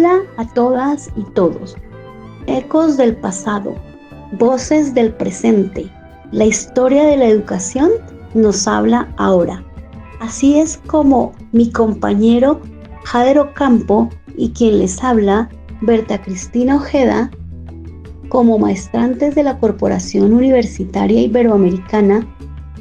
Hola a todas y todos. Ecos del pasado, voces del presente. La historia de la educación nos habla ahora. Así es como mi compañero Jader Ocampo y quien les habla, Berta Cristina Ojeda, como maestrantes de la Corporación Universitaria Iberoamericana,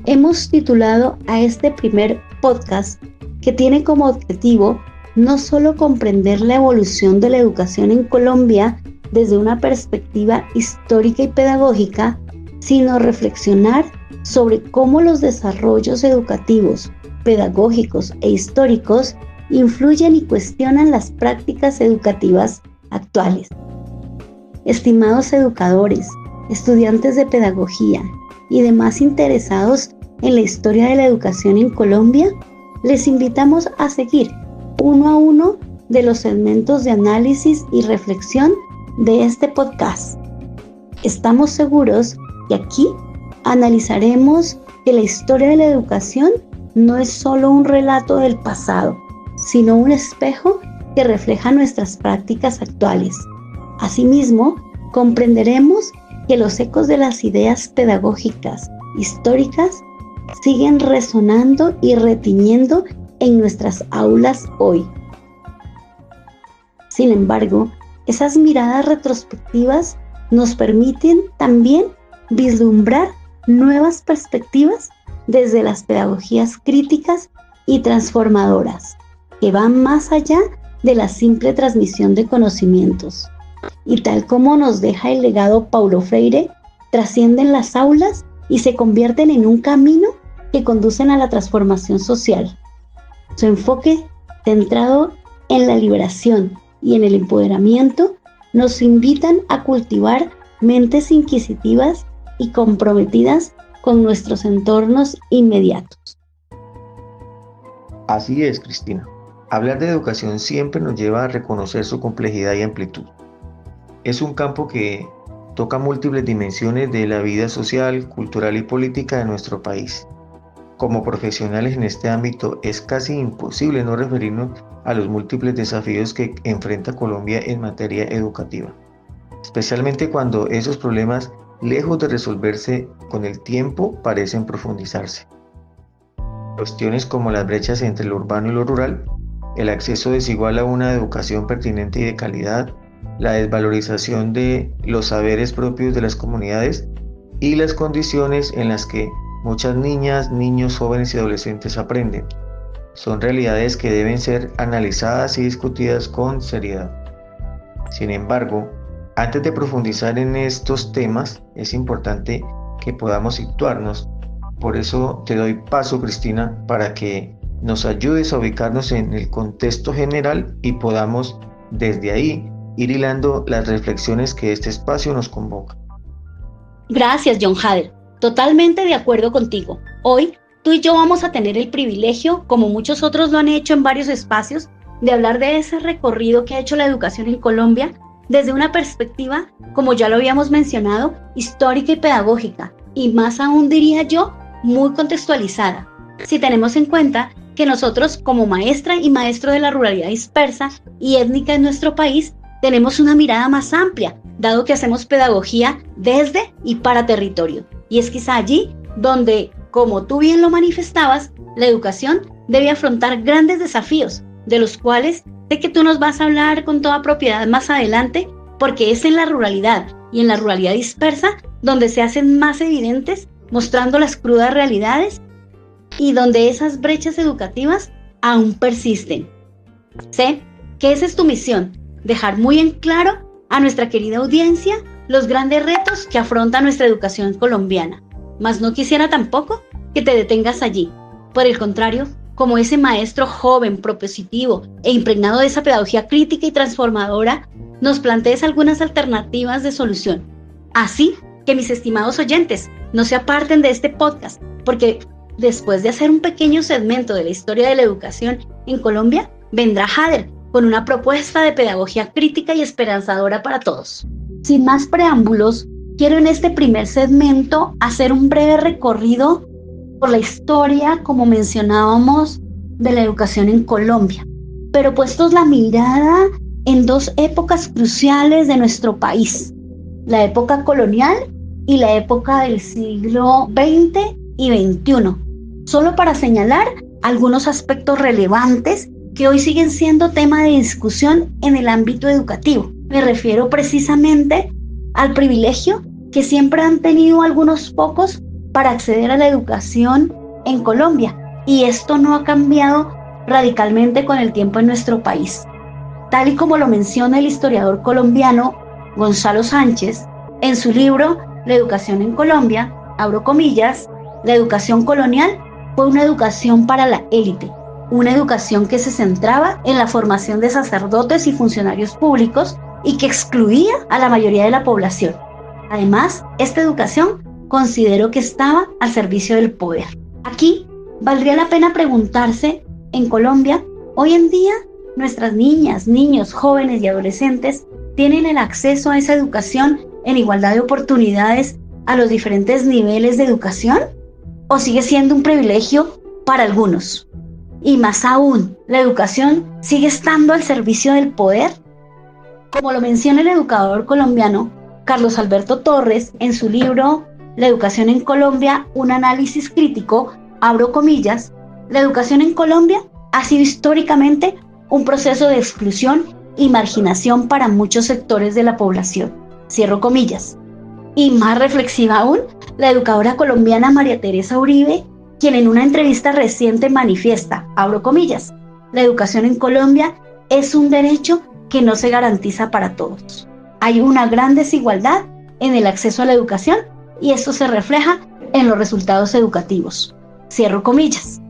hemos titulado a este primer podcast que tiene como objetivo no solo comprender la evolución de la educación en Colombia desde una perspectiva histórica y pedagógica, sino reflexionar sobre cómo los desarrollos educativos, pedagógicos e históricos influyen y cuestionan las prácticas educativas actuales. Estimados educadores, estudiantes de pedagogía y demás interesados en la historia de la educación en Colombia, les invitamos a seguir uno a uno de los segmentos de análisis y reflexión de este podcast. Estamos seguros que aquí analizaremos que la historia de la educación no es solo un relato del pasado, sino un espejo que refleja nuestras prácticas actuales. Asimismo, comprenderemos que los ecos de las ideas pedagógicas históricas siguen resonando y retiñendo en nuestras aulas hoy. Sin embargo, esas miradas retrospectivas nos permiten también vislumbrar nuevas perspectivas desde las pedagogías críticas y transformadoras, que van más allá de la simple transmisión de conocimientos. Y tal como nos deja el legado Paulo Freire, trascienden las aulas y se convierten en un camino que conducen a la transformación social. Su enfoque, centrado en la liberación y en el empoderamiento, nos invitan a cultivar mentes inquisitivas y comprometidas con nuestros entornos inmediatos. Así es, Cristina. Hablar de educación siempre nos lleva a reconocer su complejidad y amplitud. Es un campo que toca múltiples dimensiones de la vida social, cultural y política de nuestro país. Como profesionales en este ámbito, es casi imposible no referirnos a los múltiples desafíos que enfrenta Colombia en materia educativa, especialmente cuando esos problemas, lejos de resolverse con el tiempo, parecen profundizarse. Cuestiones como las brechas entre lo urbano y lo rural, el acceso desigual a una educación pertinente y de calidad, la desvalorización de los saberes propios de las comunidades y las condiciones en las que muchas niñas, niños, jóvenes y adolescentes aprenden. Son realidades que deben ser analizadas y discutidas con seriedad. Sin embargo, antes de profundizar en estos temas, es importante que podamos situarnos. Por eso te doy paso, Cristina, para que nos ayudes a ubicarnos en el contexto general y podamos desde ahí ir hilando las reflexiones que este espacio nos convoca. Gracias, John Jader. Totalmente de acuerdo contigo. Hoy, tú y yo vamos a tener el privilegio, como muchos otros lo han hecho en varios espacios, de hablar de ese recorrido que ha hecho la educación en Colombia desde una perspectiva, como ya lo habíamos mencionado, histórica y pedagógica, y más aún diría yo, muy contextualizada. Si tenemos en cuenta que nosotros, como maestra y maestro de la ruralidad dispersa y étnica en nuestro país, tenemos una mirada más amplia, dado que hacemos pedagogía desde y para territorio. Y es quizá allí donde, como tú bien lo manifestabas, la educación debe afrontar grandes desafíos, de los cuales sé que tú nos vas a hablar con toda propiedad más adelante, porque es en la ruralidad y en la ruralidad dispersa donde se hacen más evidentes, mostrando las crudas realidades y donde esas brechas educativas aún persisten. Sé que esa es tu misión, dejar muy en claro a nuestra querida audiencia los grandes retos que afronta nuestra educación colombiana, mas no quisiera tampoco que te detengas allí. Por el contrario, como ese maestro joven, propositivo e impregnado de esa pedagogía crítica y transformadora, nos plantees algunas alternativas de solución. Así que mis estimados oyentes, no se aparten de este podcast, porque después de hacer un pequeño segmento de la historia de la educación en Colombia, vendrá Jader con una propuesta de pedagogía crítica y esperanzadora para todos. Sin más preámbulos, quiero en este primer segmento hacer un breve recorrido por la historia, como mencionábamos, de la educación en Colombia. Pero puestos la mirada en dos épocas cruciales de nuestro país, la época colonial y la época del siglo XX y XXI, solo para señalar algunos aspectos relevantes que hoy siguen siendo tema de discusión en el ámbito educativo. Me refiero precisamente al privilegio que siempre han tenido algunos pocos para acceder a la educación en Colombia, y esto no ha cambiado radicalmente con el tiempo en nuestro país. Tal y como lo menciona el historiador colombiano Gonzalo Sánchez en su libro La educación en Colombia, abro comillas, la educación colonial fue una educación para la élite, una educación que se centraba en la formación de sacerdotes y funcionarios públicos y que excluía a la mayoría de la población. Además, esta educación considero que estaba al servicio del poder. Aquí valdría la pena preguntarse, en Colombia, hoy en día, nuestras niñas, niños, jóvenes y adolescentes tienen el acceso a esa educación en igualdad de oportunidades a los diferentes niveles de educación, ¿o sigue siendo un privilegio para algunos? Y más aún, ¿la educación sigue estando al servicio del poder? Como lo menciona el educador colombiano Carlos Alberto Torres en su libro La educación en Colombia, un análisis crítico, abro comillas, la educación en Colombia ha sido históricamente un proceso de exclusión y marginación para muchos sectores de la población, cierro comillas. Y más reflexiva aún, la educadora colombiana María Teresa Uribe, quien en una entrevista reciente manifiesta, abro comillas, la educación en Colombia es un derecho que no se garantiza para todos. Hay una gran desigualdad en el acceso a la educación y esto se refleja en los resultados educativos. Cierro comillas.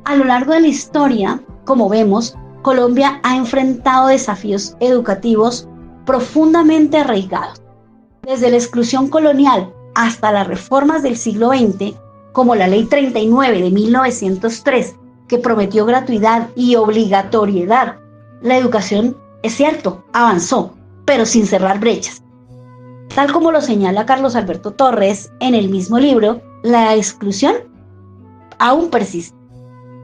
A lo largo de la historia, como vemos, Colombia ha enfrentado desafíos educativos profundamente arraigados. Desde la exclusión colonial hasta las reformas del siglo XX, como la Ley 39 de 1903, que prometió gratuidad y obligatoriedad, la educación, es cierto, avanzó, pero sin cerrar brechas. Tal como lo señala Carlos Alberto Torres en el mismo libro, la exclusión aún persiste.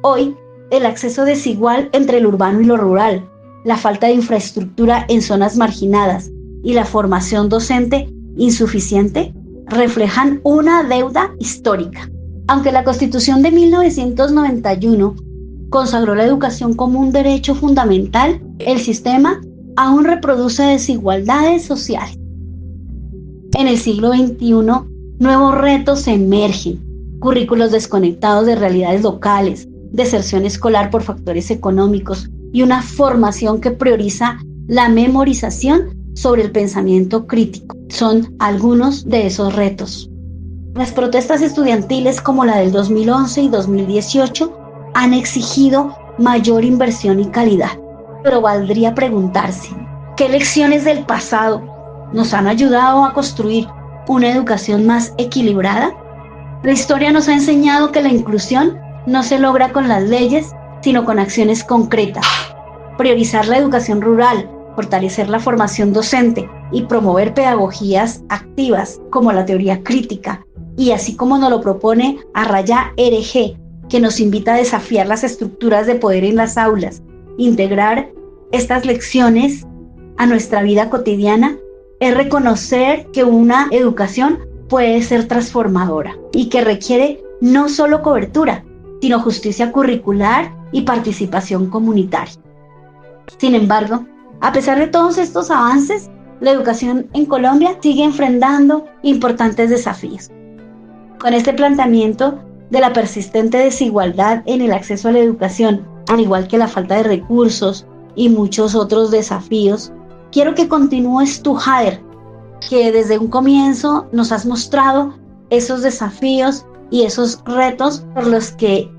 Hoy, el acceso desigual entre lo urbano y lo rural, la falta de infraestructura en zonas marginadas y la formación docente insuficiente reflejan una deuda histórica. Aunque la Constitución de 1991 consagró la educación como un derecho fundamental, el sistema aún reproduce desigualdades sociales. En el siglo XXI, nuevos retos emergen, currículos desconectados de realidades locales, deserción escolar por factores económicos y una formación que prioriza la memorización sobre el pensamiento crítico. Son algunos de esos retos. Las protestas estudiantiles como la del 2011 y 2018 han exigido mayor inversión y calidad, pero valdría preguntarse, ¿qué lecciones del pasado nos han ayudado a construir una educación más equilibrada? La historia nos ha enseñado que la inclusión no se logra con las leyes, sino con acciones concretas. Priorizar la educación rural, fortalecer la formación docente y promover pedagogías activas como la teoría crítica, y así como nos lo propone Arraya RG, que nos invita a desafiar las estructuras de poder en las aulas, integrar estas lecciones a nuestra vida cotidiana, es reconocer que una educación puede ser transformadora y que requiere no solo cobertura, sino justicia curricular y participación comunitaria. Sin embargo, a pesar de todos estos avances, la educación en Colombia sigue enfrentando importantes desafíos. Con este planteamiento de la persistente desigualdad en el acceso a la educación, al igual que la falta de recursos y muchos otros desafíos, quiero que continúes tú, Jader, que desde un comienzo nos has mostrado esos desafíos y esos retos por los que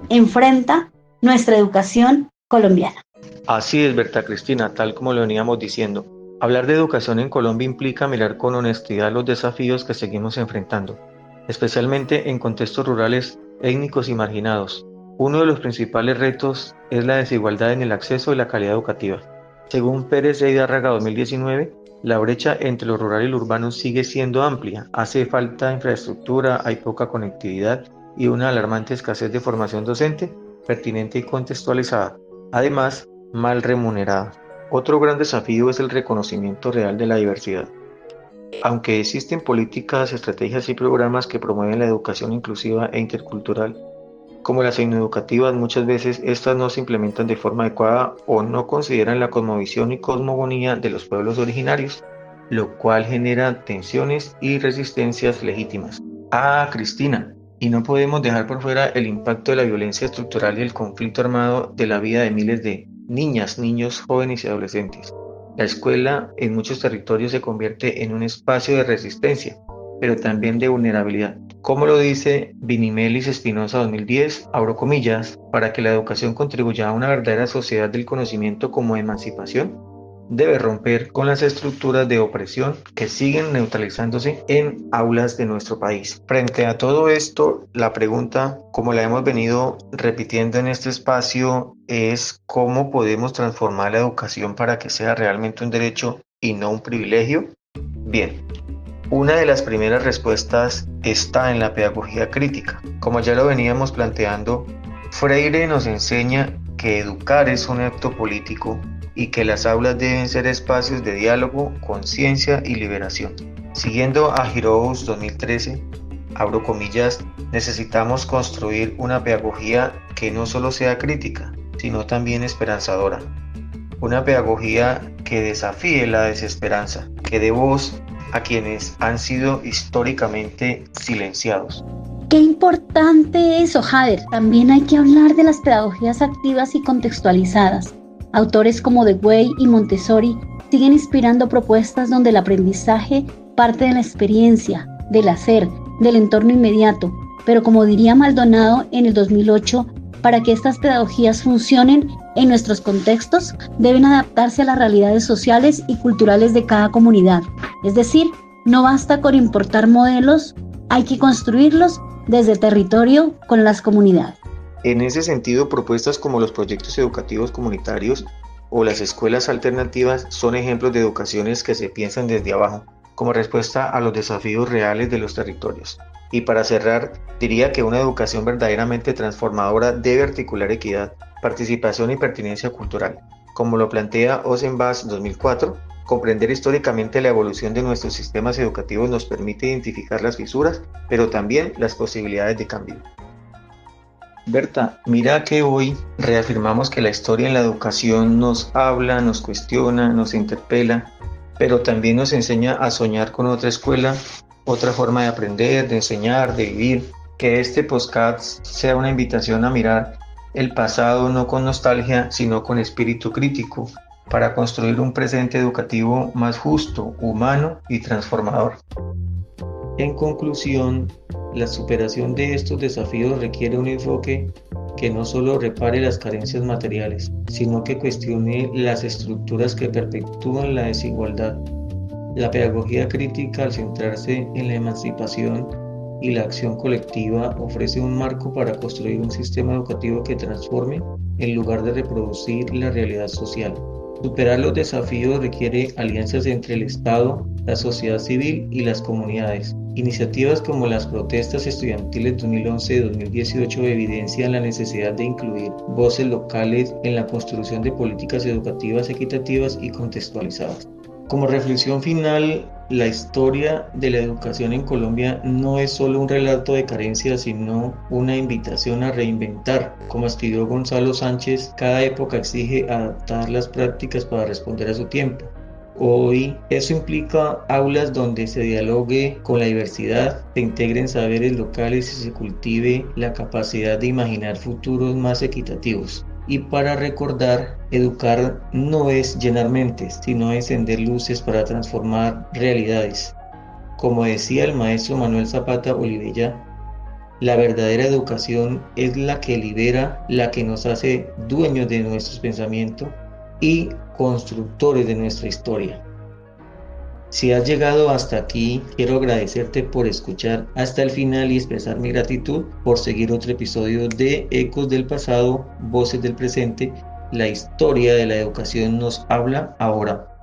enfrenta nuestra educación colombiana. Así es, Berta Cristina, tal como lo veníamos diciendo. Hablar de educación en Colombia implica mirar con honestidad los desafíos que seguimos enfrentando, especialmente en contextos rurales, étnicos y marginados. Uno de los principales retos es la desigualdad en el acceso y la calidad educativa. Según Pérez de Hidárraga 2019, la brecha entre lo rural y lo urbano sigue siendo amplia. Hace falta infraestructura, hay poca conectividad y una alarmante escasez de formación docente pertinente y contextualizada. Además, mal remunerada. Otro gran desafío es el reconocimiento real de la diversidad. Aunque existen políticas, estrategias y programas que promueven la educación inclusiva e intercultural, como las educativas, muchas veces estas no se implementan de forma adecuada o no consideran la cosmovisión y cosmogonía de los pueblos originarios, lo cual genera tensiones y resistencias legítimas. Cristina, y no podemos dejar por fuera el impacto de la violencia estructural y el conflicto armado de la vida de miles de niñas, niños, jóvenes y adolescentes. La escuela en muchos territorios se convierte en un espacio de resistencia, pero también de vulnerabilidad. Como lo dice Vinimelis Espinosa 2010, abro comillas, para que la educación contribuya a una verdadera sociedad del conocimiento como emancipación, debe romper con las estructuras de opresión que siguen neutralizándose en aulas de nuestro país. Frente a todo esto, la pregunta, como la hemos venido repitiendo en este espacio, es cómo podemos transformar la educación para que sea realmente un derecho y no un privilegio. Bien, una de las primeras respuestas está en la pedagogía crítica. Como ya lo veníamos planteando, Freire nos enseña que educar es un acto político y que las aulas deben ser espacios de diálogo, conciencia y liberación. Siguiendo a Hirous 2013, abro comillas, necesitamos construir una pedagogía que no solo sea crítica, sino también esperanzadora. Una pedagogía que desafíe la desesperanza, que dé voz a quienes han sido históricamente silenciados. Qué importante eso, Jader. También hay que hablar de las pedagogías activas y contextualizadas. Autores como Dewey y Montessori siguen inspirando propuestas donde el aprendizaje parte de la experiencia, del hacer, del entorno inmediato. Pero como diría Maldonado en el 2008, para que estas pedagogías funcionen en nuestros contextos, deben adaptarse a las realidades sociales y culturales de cada comunidad. Es decir, no basta con importar modelos, hay que construirlos desde el territorio con las comunidades. En ese sentido, propuestas como los proyectos educativos comunitarios o las escuelas alternativas son ejemplos de educaciones que se piensan desde abajo, como respuesta a los desafíos reales de los territorios. Y para cerrar, diría que una educación verdaderamente transformadora debe articular equidad, participación y pertinencia cultural. Como lo plantea Ozenbach 2004, comprender históricamente la evolución de nuestros sistemas educativos nos permite identificar las fisuras, pero también las posibilidades de cambio. Berta, mira que hoy reafirmamos que la historia en la educación nos habla, nos cuestiona, nos interpela, pero también nos enseña a soñar con otra escuela, otra forma de aprender, de enseñar, de vivir. Que este podcast sea una invitación a mirar el pasado no con nostalgia, sino con espíritu crítico, para construir un presente educativo más justo, humano y transformador. En conclusión, la superación de estos desafíos requiere un enfoque que no solo repare las carencias materiales, sino que cuestione las estructuras que perpetúan la desigualdad. La pedagogía crítica, al centrarse en la emancipación y la acción colectiva, ofrece un marco para construir un sistema educativo que transforme en lugar de reproducir la realidad social. Superar los desafíos requiere alianzas entre el Estado, la sociedad civil y las comunidades. Iniciativas como las protestas estudiantiles 2011 y 2018 evidencian la necesidad de incluir voces locales en la construcción de políticas educativas equitativas y contextualizadas. Como reflexión final, la historia de la educación en Colombia no es solo un relato de carencias, sino una invitación a reinventar. Como escribió Gonzalo Sánchez, cada época exige adaptar las prácticas para responder a su tiempo. Hoy eso implica aulas donde se dialogue con la diversidad, se integren saberes locales y se cultive la capacidad de imaginar futuros más equitativos. Y para recordar, educar no es llenar mentes, sino encender luces para transformar realidades. Como decía el maestro Manuel Zapata Olivella, la verdadera educación es la que libera, la que nos hace dueños de nuestros pensamientos y constructores de nuestra historia. Si has llegado hasta aquí, quiero agradecerte por escuchar hasta el final y expresar mi gratitud por seguir otro episodio de Ecos del Pasado, Voces del Presente. La historia de la educación nos habla ahora.